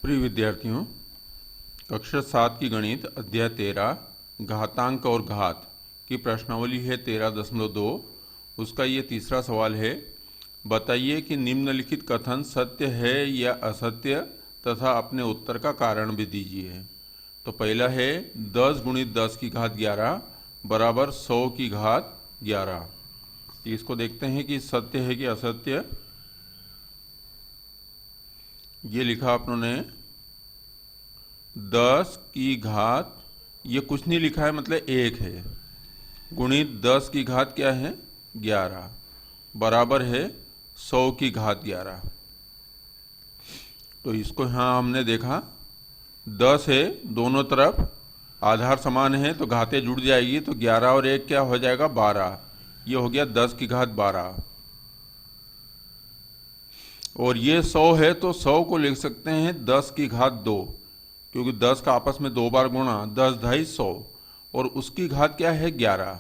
प्रिय विद्यार्थियों, कक्षा 7 की गणित अध्याय 13 घातांक और घात की प्रश्नावली है 13.2। उसका ये तीसरा सवाल है। बताइए कि निम्नलिखित कथन सत्य है या असत्य तथा अपने उत्तर का कारण भी दीजिए। तो पहला है 10 × 10 की घात 11 बराबर 100 की घात 11। इसको देखते हैं कि सत्य है कि असत्य। ये लिखा आपने 10 की घात, ये कुछ नहीं लिखा है, मतलब 1 है, गुणित 10 की घात क्या है 11 बराबर है 100 की घात 11। तो इसको यहाँ हमने देखा 10 है, दोनों तरफ आधार समान है तो घातें जुड़ जाएगी, तो 11 और 1 क्या हो जाएगा 12। ये हो गया 10 की घात 12। और ये 100 है तो 100 को लिख सकते हैं 10 की घात 2, क्योंकि 10 का आपस में 2 बार गुणा, 10 ढाई 100, और उसकी घात क्या है 11।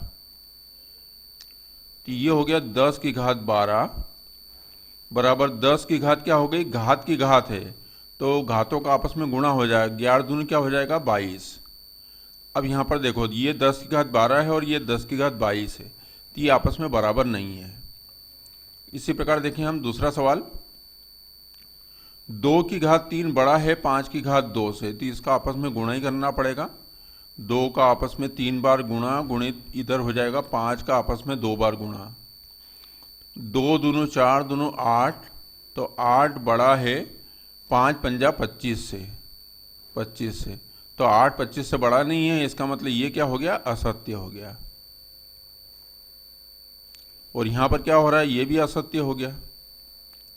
तो ये हो गया 10 की घात 12 बराबर 10 की घात क्या हो गई, घात की घात है तो घातों का आपस में गुणा हो जाएगा, 11 दूनी क्या हो जाएगा 22। अब यहाँ पर देखो, ये 10 की घात 12 है और ये 10 की घात 22 है, तो ये आपस में बराबर नहीं है। इसी प्रकार देखें हम दूसरा सवाल, 2 की घात 3 बड़ा है 5 की घात 2 से, तो इसका आपस में गुणा ही करना पड़ेगा। 2 का आपस में 3 बार गुणा, गुणित इधर हो जाएगा 5 का आपस में 2 बार गुणा, 2 दूनों 4 दूनों 8, तो 8 बड़ा है 5 पंजा 25 से, 25 से, तो 8 25 से बड़ा नहीं है, इसका मतलब ये क्या हो गया असत्य हो गया। और यहाँ पर क्या हो रहा है, ये भी असत्य हो गया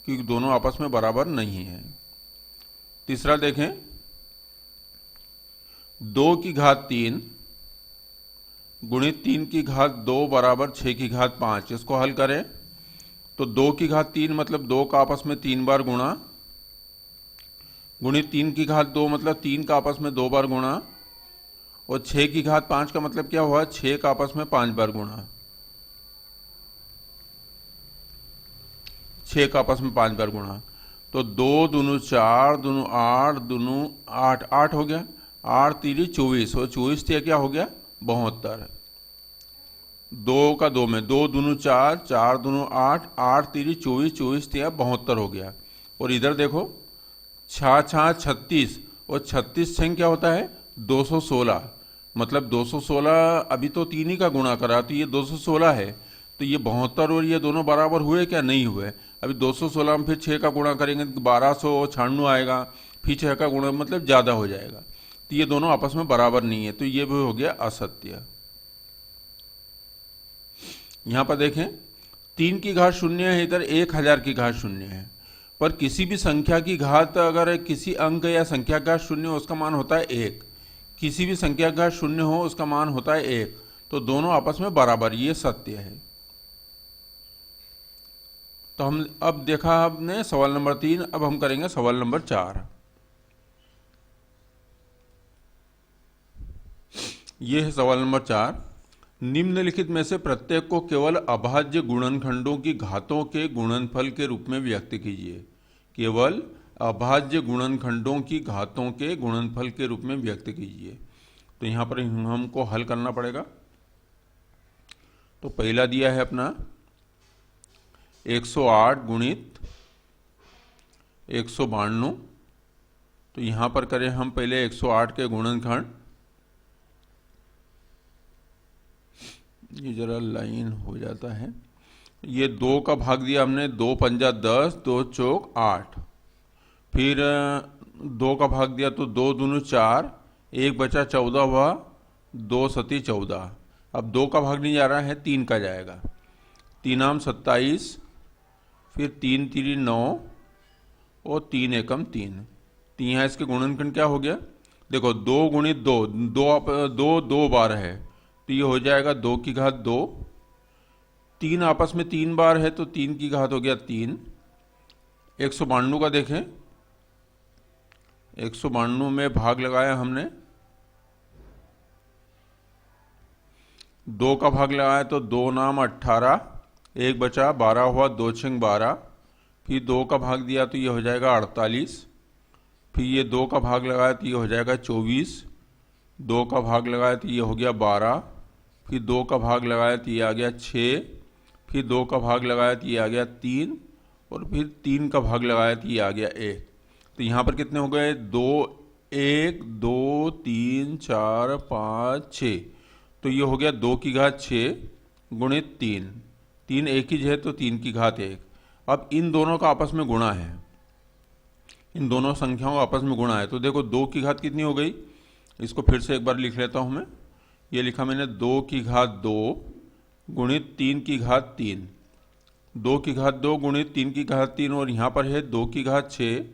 क्योंकि दोनों आपस में बराबर नहीं है। तीसरा देखें, 2 की घात 3 गुणित 3 की घात 2 बराबर 6 की घात 5। इसको हल करें तो 2 की घात 3 मतलब 2 का आपस में 3 बार गुणा, गुणित 3 की घात 2 मतलब 3 का आपस में 2 बार गुणा, और 6 की घात 5 का मतलब क्या हुआ 6 का आपस में 5 बार गुणा, 6 का आपस में 5 बार गुणा, तो 2 दूनों 4 दूनों 8 दूनों 8, 8 हो गया, 8 3 24, और 24 थे क्या हो गया 72। 2 का 2 में 2 दूनों 4, 4 दूनों 8, 8 3 24, 24 थे 72 हो गया। और इधर देखो 6 6 36, और 36 छः क्या होता है 216, मतलब 216 अभी तो 3 ही का गुणा करा, तो ये 216 है, तो ये 72 और ये दोनों बराबर हुए क्या नहीं हुए। अभी 216 में फिर 6 का गुणा करेंगे तो 1296 आएगा, फिर 6 का गुणा मतलब ज़्यादा हो जाएगा, तो ये दोनों आपस में बराबर नहीं है, तो ये भी हो गया असत्य। यहाँ पर देखें 3 की घात 0 है, इधर 1000 की घात 0 है, पर किसी भी संख्या की घात अगर किसी अंक या संख्या का 0 हो उसका मान होता है 1, किसी भी संख्या का 0 हो उसका मान होता है 1, तो दोनों आपस में बराबर, ये सत्य है। तो हम अब देखा हमने सवाल नंबर 3, अब हम करेंगे सवाल नंबर 4। ये है सवाल नंबर 4। निम्नलिखित में से प्रत्येक को केवल अभाज्य गुणनखंडों की घातों के गुणनफल के रूप में व्यक्त कीजिए। केवल अभाज्य गुणनखंडों की घातों के गुणनफल के रूप में व्यक्त कीजिए। तो यहाँ पर हमको हल करना पड़ेगा। तो पहला दिया है अपना 108 गुणित 192, तो यहाँ पर करें हम पहले 108 के गुणनखंड, ये जरा लाइन हो जाता है, ये 2 का भाग दिया हमने, 2 पंजा 10, 2 चौक 8, फिर 2 का भाग दिया तो 2 दूनों 4, 1 बचा 14 हुआ, 2 सती 14। अब 2 का भाग नहीं जा रहा है, 3 का जाएगा, 3 आम 27, फिर 3 3 9, और 3 एकम 3, तो यहाँ इसके गुणनखंड क्या हो गया, देखो 2 गुणित 2, 2 बार है, तो ये हो जाएगा 2 की घात 2, 3 आपस में 3 बार है तो 3 की घात हो गया 3। 192 का देखें, 192 में भाग लगाया हमने, 2 का भाग लगाया तो 2 नाम 18, 1 बचा 12 हुआ, 2 छंग 12, फिर 2 का भाग दिया तो ये हो जाएगा 48, फिर ये 2 का भाग लगाया तो ये हो जाएगा 24, 2 का भाग लगाया तो ये हो गया 12, फिर 2 का भाग लगाया तो ये आ गया 6, फिर 2 का भाग लगाया तो ये आ गया 3, और फिर 3 का भाग लगाया तो ये आ गया 1। तो यहाँ पर कितने हो गए? 2, 1, 2, 3, 4, 5, 6। तो ये हो गया 2 की घात 6 गुणित 3, 3 एक ही है तो 3 की घात 1। अब इन दोनों का आपस में गुणा है, इन दोनों संख्याओं का आपस में गुणा है। तो देखो 2 की घात कितनी हो गई, इसको फिर से एक बार लिख लेता हूँ मैं। ये लिखा मैंने 2 की घात 2 गुणित 3 की घात 3, 2 की घात 2 गुणित 3 की घात 3, और यहाँ पर है 2 की घात 6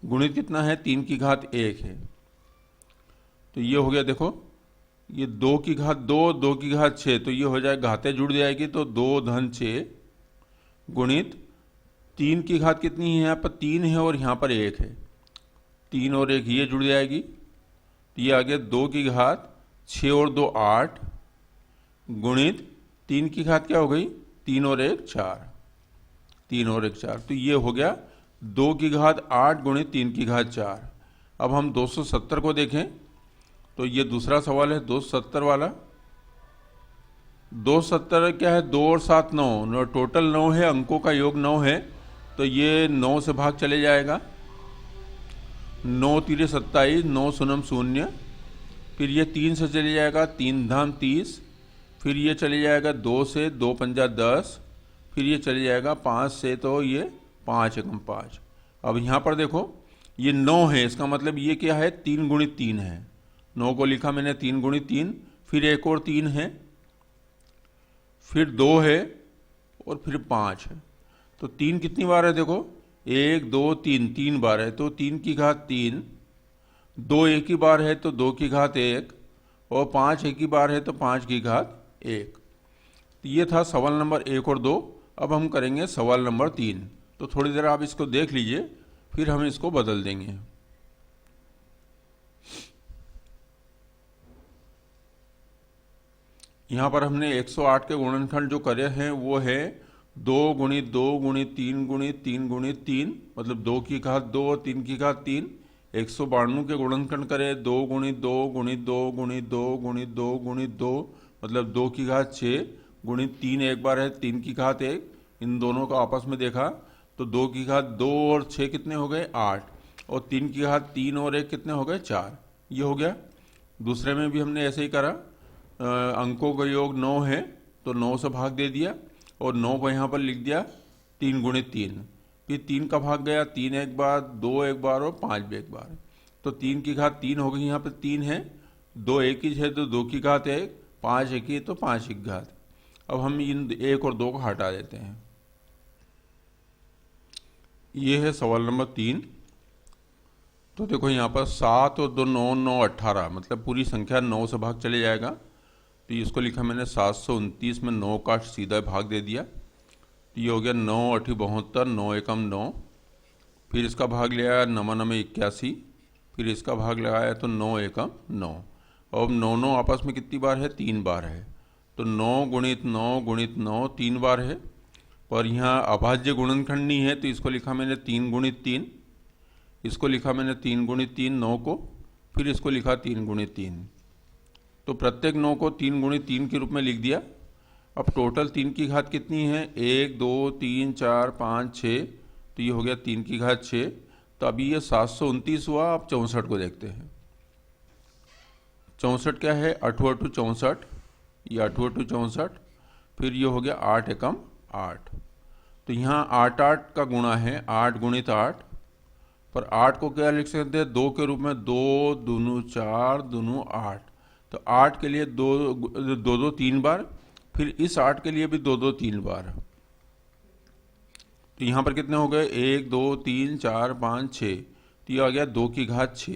गुणित कितना है? 3 की घात 1 है। तो ये हो गया, देखो ये 2 की घात 2, 2 की घात 6, तो ये हो जाए घातें जुड़ जाएगी तो 2 धन 6 गुणित 3 की घात कितनी है? यहाँ पर 3 है और यहाँ पर 1 है, 3 और 1 ये जुड़ जाएगी तो ये आ गया 2 की घात 6 और 2 8 गुणित 3 की घात क्या हो गई? 3 और 1 4, 3 और 1 4। तो ये हो गया 2 की घात 8 गुणित 3 की घात 4। अब हम 270 को देखें तो ये दूसरा सवाल है 270 वाला। 270 क्या है? 2 और 7 9, टोटल 9 है, अंकों का योग 9 है, तो ये 9 से भाग चले जाएगा। 9 3 27, 9 शून्य 0, फिर ये 3 से चले जाएगा, 3 धाम 30, फिर ये चले जाएगा 2 से, 2 पंजा 10, फिर ये चले जाएगा 5 से, तो ये 5 एकम 5। अब यहाँ पर देखो ये 9 है, इसका मतलब ये क्या है? 3 गुणित 3 है। 9 को लिखा मैंने 3 गुणित 3, फिर एक और 3 है, फिर 2 है, और फिर 5 है। तो 3 कितनी बार है? देखो 1 2 3, 3 बार है, तो 3 की घात 3, 2 एक ही बार है तो 2 की घात 1, और 5 एक ही बार है तो 5 की घात 1। तो ये था सवाल नंबर 1 और 2। अब हम करेंगे सवाल नंबर 3। तो थोड़ी देर आप इसको देख लीजिए, फिर हम इसको बदल देंगे। यहाँ पर हमने 108 के गुणनखंड जो करे हैं वो है 2 गुणित 2 गुणित 3 गुणित 3 गुणित 3, मतलब 2 की घात 2 और 3 की घात 3। 192 के गुणनखंड करे 2 गुणित 2 गुणित 2 गुणित 2 गुणित 2 गुणित 2, मतलब 2 की घात 6 गुणित 3 एक बार है, 3 की घात 1। इन दोनों का आपस में देखा तो 2 की घात 2 और 6 कितने हो गए? 8, और 3 की घात 3 और 1 कितने हो गए? 4। ये हो गया। दूसरे में भी हमने ऐसे ही करा, अंकों का योग 9 है तो 9 से भाग दे दिया, और 9 को यहाँ पर लिख दिया 3 गुणित 3, फिर 3 का भाग गया, 3 एक बार, 2 एक बार और 5 भी एक बार। तो 3 की घात 3 हो गई, यहाँ पर 3 है, 2 एक ही है तो 2 की घात 1, 5 एक ही तो 5 की घात। अब हम इन 1 और 2 को हटा देते हैं। ये है सवाल नंबर 3। तो देखो यहाँ पर 7 और 2 9 9 18, मतलब पूरी संख्या 9 से भाग चले जाएगा। तो इसको लिखा मैंने 729 में 9 का सीधा भाग दे दिया, तो ये हो गया 9 8 72, 9 एकम 9, फिर इसका भाग लिया 9 9 81, फिर इसका भाग लगाया तो 9 एकम 9। अब 9 9 आपस में कितनी बार है? 3 बार है, तो 9 गुणित 9 गुणित 9 3 बार है। पर यहाँ अभाज्य गुणनखंड नहीं है तो इसको लिखा मैंने 3 गुणित 3, इसको लिखा मैंने 3 गुणित 3 9 को, फिर इसको लिखा 3 गुणित 3। तो प्रत्येक 9 को 3 गुणित 3 के रूप में लिख दिया। अब टोटल 3 की घात कितनी है? 1 2 3 4 5 6, तो ये हो गया 3 की घात 6। तो अभी ये 729 हुआ। अब 64 को देखते हैं। 64 क्या है? 8 8 64, ये 8 8 64, फिर ये हो गया 8 एकम 8। तो यहाँ 8 8 का गुणा है, 8 गुणित 8, पर 8 को क्या लिख सकते हैं? 2 के रूप में, 2 दूनू 4 दूनू 8। तो 8 के लिए 2 2 3 बार, फिर इस 8 के लिए भी 2 2 3 बार। तो यहाँ पर कितने हो गए? 1 2 3 4 5 6, तो ये आ गया 2 की घात 6।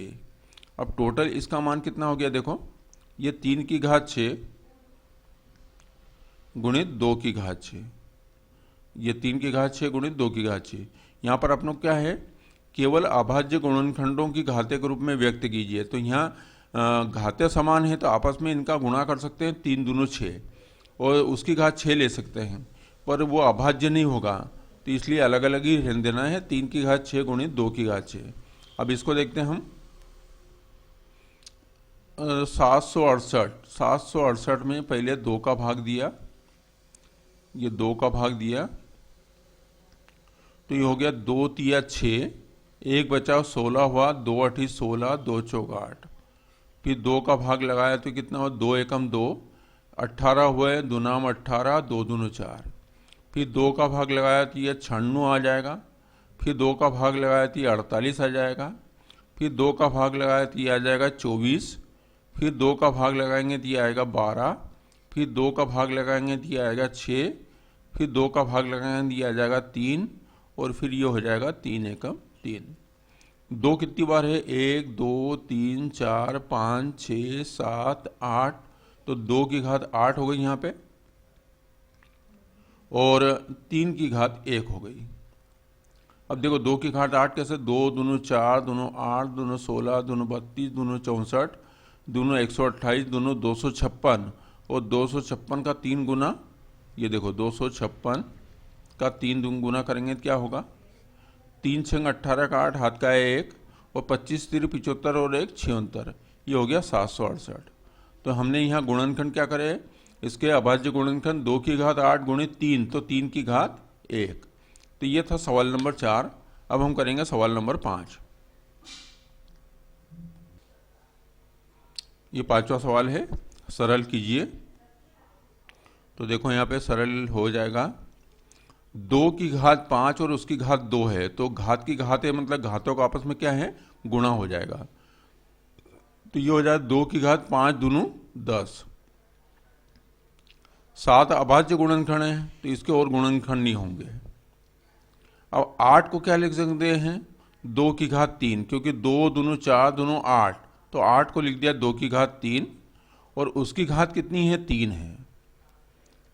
अब टोटल इसका मान कितना हो गया? देखो ये 3 की घात 6 गुणित 2 की घात 6, ये 3 की घात 6 गुणित 2 की घात 6। यहाँ पर अपनों क्या है? केवल अभाज्य गुणनखंडों की घाते के रूप में व्यक्त कीजिए। तो यहाँ घाते समान है तो आपस में इनका गुणा कर सकते हैं, 3 दूनों 6, और उसकी घात 6 ले सकते हैं, पर वो अभाज्य नहीं होगा। तो इसलिए अलग अलग ही रहने देना है। 3 की घात 6 गुणित 2 की घात 6। अब इसको देखते हैं हम। 768 में पहले 2 का भाग दिया, ये 2 का भाग दिया, तो ये हो गया 2 तिया 6, 1 बचा 16 हुआ, 2 अठी 16, 2 चौक 8। फिर 2 का भाग लगाया तो कितना हुआ, 2 एकम 2, 18 हुए, 2 नाम 18, 2 दूनो 4। फिर 2 का भाग लगाया तो ये 96 आ जाएगा। फिर 2 का भाग लगाया तो ये 48 आ जाएगा। फिर 2 का भाग लगाया तो ये आ जाएगा 24। फिर 2 का भाग लगाएंगे तो ये आएगा 12। फिर 2 का भाग लगाएंगे तो ये आएगा 6। फिर 2 का भाग लगाएंगे तो ये आ जाएगा 3, और फिर ये हो जाएगा 3 एकम 3। 2 कितनी बार है, 1 2 3 4 5 6 7 8, तो 2 की घात 8 हो गई यहाँ पे, और 3 की घात 1 हो गई। अब देखो 2 की घात 8 कैसे, 2 दूनो 4, दूनो 8, दूनो 16, दूनो 32, दूनो 64, दूनो 128, दूनो 256, और 256 का 3 गुना, ये देखो 256 का 3 गुना करेंगे तो क्या होगा, 3 छंग 18 का 8, हाथ का 1, और 25 3 75 और 1 76, ये हो गया 768। तो हमने यहाँ गुणनखंड क्या करे, इसके अभाज्य गुणनखंड 2 की घात 8 गुणित 3, तो 3 की घात 1। तो ये था सवाल नंबर 4। अब हम करेंगे सवाल नंबर 5। ये 5वां सवाल है, सरल कीजिए। तो देखो यहाँ पे सरल हो जाएगा। 2 की घात 5 और उसकी घात 2 है, तो घात की घात है मतलब घातों का आपस में क्या है, गुणा हो जाएगा। तो ये हो जाएगा 2 की घात 5 दूनू 10। 7 अभाज्य गुणनखंड है, तो इसके और गुणनखंड नहीं होंगे। अब 8 को क्या लिख सकते हैं, 2 की घात 3, क्योंकि 2 दूनू 4 दूनू 8, तो 8 को लिख दिया 2 की घात 3, और उसकी घात कितनी है, 3 है,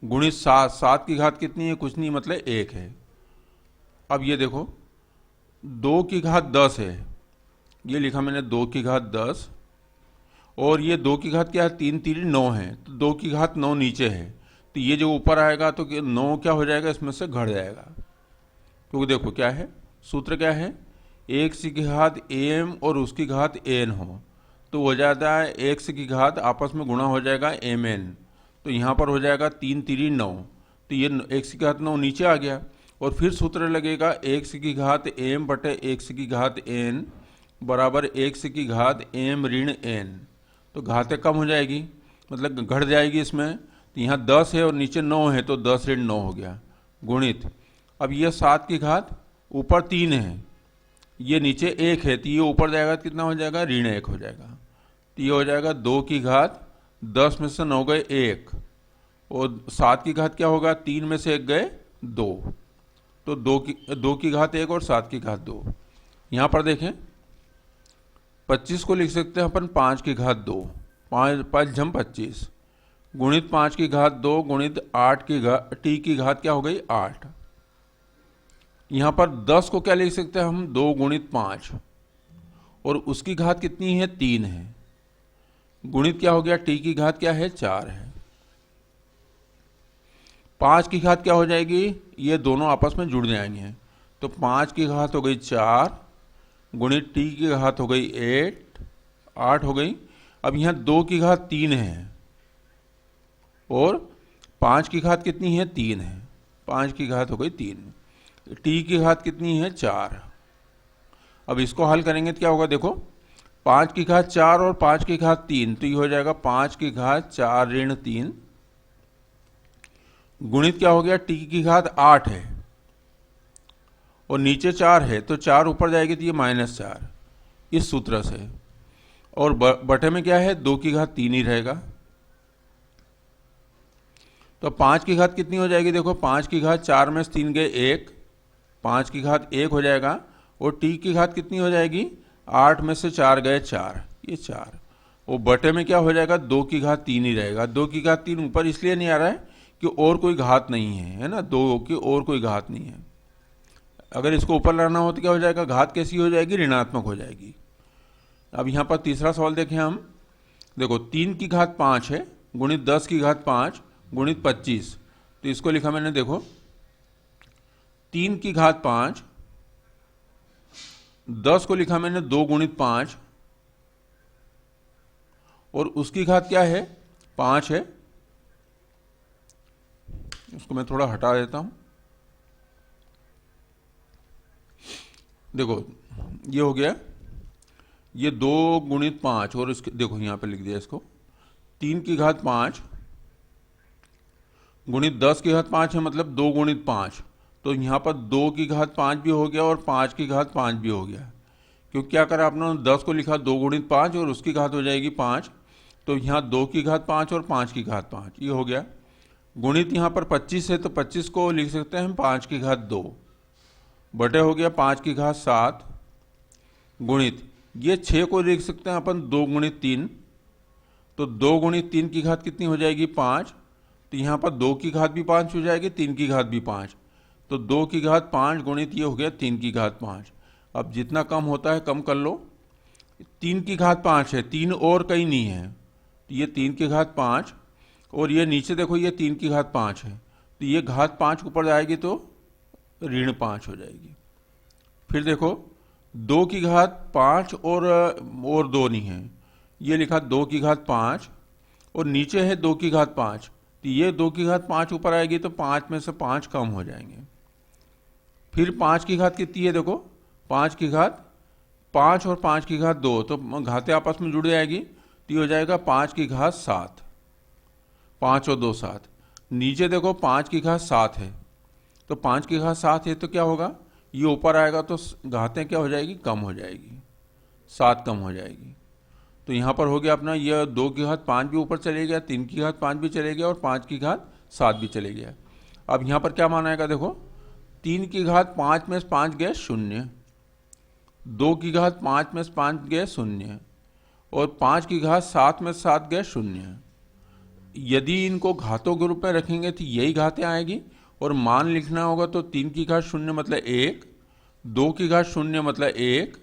गुणित 7। 7 की घात कितनी है, कुछ नहीं मतलब 1 है। अब ये देखो 2 की घात 10 है, ये लिखा मैंने 2 की घात 10, और ये 2 की घात क्या है, 3 3 9 है, तो 2 की घात 9 नीचे है, तो ये जो ऊपर आएगा तो 9 क्या हो जाएगा, इसमें से घट जाएगा। क्योंकि देखो क्या है, सूत्र क्या है, 1 की घात am और उसकी घात n हो, तो हो जाता है 1 की घात आपस में गुणा हो जाएगा mn, तो यहाँ पर हो जाएगा 3 3 9, तो ये 1 की घात 9 नीचे आ गया। और फिर सूत्र लगेगा 1 की घात m बटे 1 की घात n बराबर 1 की घात m ऋण n, तो घातें कम हो जाएगी मतलब घट जाएगी इसमें। तो यहाँ 10 है और नीचे 9 है, तो 10 ऋण 9 हो गया, गुणित। अब ये 7 की घात ऊपर 3 है, ये नीचे 1 है, तो ये ऊपर जाएगा तो कितना हो जाएगा, ऋण 1 हो जाएगा। तो ये हो जाएगा 2 की घात 10 में से 9 गए 1, और 7 की घात क्या होगा, 3 में से 1 गए 2, तो 2 की घात 1 और 7 की घात 2। यहाँ पर देखें 25 को लिख सकते हैं अपन 5 की घात 2, 5 जम 25, गुणित 5 की घात 2 गुणित 8 की घात t की घात क्या हो गई 8। यहाँ पर 10 को क्या लिख सकते हैं हम, 2 गुणित 5, और उसकी घात कितनी है, 3 है, गुणित क्या हो गया, t की घात क्या है, 4 है। 5 की घात क्या हो जाएगी, ये दोनों आपस में जुड़ जाएंगे, तो 5 की घात हो गई 4 गुणित t की घात हो गई 8 हो गई। अब यहाँ 2 की घात 3 है, और 5 की घात कितनी है, 3 है, 5 की घात हो गई 3, t की घात कितनी है, 4। अब इसको हल करेंगे तो क्या होगा, देखो 5 की घात 4 और 5 की घात 3, तो ये हो जाएगा 5 की घात 4 ऋण 3, गुणित क्या हो गया, t की घात 8 है और नीचे 4 है, तो 4 ऊपर जाएगी तो ये -4 इस सूत्र से, और बटे में क्या है, 2 की घात 3 ही रहेगा। तो 5 की घात कितनी हो जाएगी, देखो 5 की घात 4 में से 3 गए 1, 5 की घात 1 हो जाएगा, और t की घात कितनी हो जाएगी, 8 में से 4 गए 4, ये 4, और बटे में क्या हो जाएगा, 2 की घात 3 ही रहेगा। 2 की घात 3 ऊपर इसलिए नहीं आ रहा है कि और कोई घात नहीं है ना, 2 की और कोई घात नहीं है। अगर इसको ऊपर लाना हो तो क्या हो जाएगा, घात कैसी हो जाएगी, ऋणात्मक हो जाएगी। अब यहाँ पर तीसरा सवाल देखें हम, देखो 3 की घात 5 है गुणित 10 की घात 5 गुणित 25, तो इसको लिखा मैंने, देखो 3 की घात 5, 10 को लिखा मैंने 2 गुणित 5, और उसकी घात क्या है, 5 है। इसको मैं थोड़ा हटा देता हूं। देखो ये हो गया, ये 2 गुणित 5, और इसके देखो यहां पे लिख दिया इसको, 3 की घात 5 गुणित 10 की घात 5 है, मतलब 2 गुणित 5। तो यहाँ पर 2 की घात 5 भी हो गया और 5 की घात 5 भी हो गया, क्योंकि क्या करा आपने, 10 को लिखा 2 गुणित 5 और उसकी घात हो जाएगी 5। तो यहाँ 2 की घात 5 और 5 की घात 5, ये हो गया। गुणित यहाँ पर 25 है, तो 25 को लिख सकते हैं हम 5 की घात 2, बटे हो गया 5 की घात 7, गुणित ये 6 को लिख सकते हैं अपन 2 गुणित 3। तो 2 गुणित 3 की घात कितनी हो जाएगी, 5। तो यहाँ पर 2 की घात भी 5 हो जाएगी, 3 की घात भी 5। तो 2 की घात 5 गुणित ये हो गया 3 की घात 5। अब जितना कम होता है कम कर लो। 3 की घात 5 है, 3 और कहीं नहीं है, तो ये 3 की घात 5, और ये नीचे देखो ये 3 की घात 5 है, तो ये घात 5 ऊपर जाएगी तो ऋण 5 हो जाएगी। फिर देखो 2 की घात 5 और 2 नहीं है, ये लिखा 2 की घात 5 और नीचे है 2 की घात 5, तो ये 2 की घात 5 ऊपर आएगी तो 5 में से 5 कम हो जाएंगे। फिर 5 की घात कितनी है, देखो 5 की घात 5 और 5 की घात 2, तो घातें आपस में जुड़ जाएगी, तो ये हो जाएगा 5 की घात 7, 5 और 2 7। नीचे देखो 5 की घात 7 है, तो 5 की घात 7 है तो क्या होगा, ये ऊपर आएगा तो घातें क्या हो जाएगी, कम हो जाएगी, 7 कम हो जाएगी। तो यहाँ पर हो गया अपना, यह 2 की घात 5 भी ऊपर चले गया, 3 की घात 5 भी चले गया और 5 की घात 7 भी चले गया। अब यहाँ पर क्या माना आएगा, देखो 3 की घात 5 में से 5 गए 0, 2 की घात 5 में से 5 गए 0, और 5 की घात 7 में से 7 गए 0। यदि इनको घातों के रूप में रखेंगे तो यही घातें आएगी, और मान लिखना होगा तो 3 की घात 0 मतलब 1, 2 की घात 0 मतलब 1,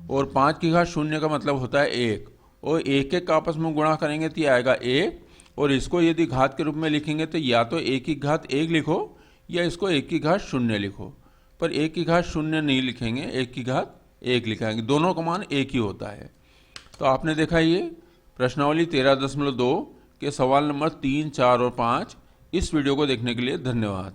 और 5 की घात 0 का मतलब होता है 1, और एक एक आपस में गुणा करेंगे तो ये आएगा 1। और इसको यदि घात के रूप में लिखेंगे तो या तो 1 की घात 1 लिखो या इसको 1 की घात 0 लिखो, पर 1 की घात 0 नहीं लिखेंगे, 1 की घात 1 लिखाएंगे, दोनों का मान 1 ही होता है। तो आपने देखा ये प्रश्नावली 13.2 के सवाल नंबर 3, 4 और 5। इस वीडियो को देखने के लिए धन्यवाद।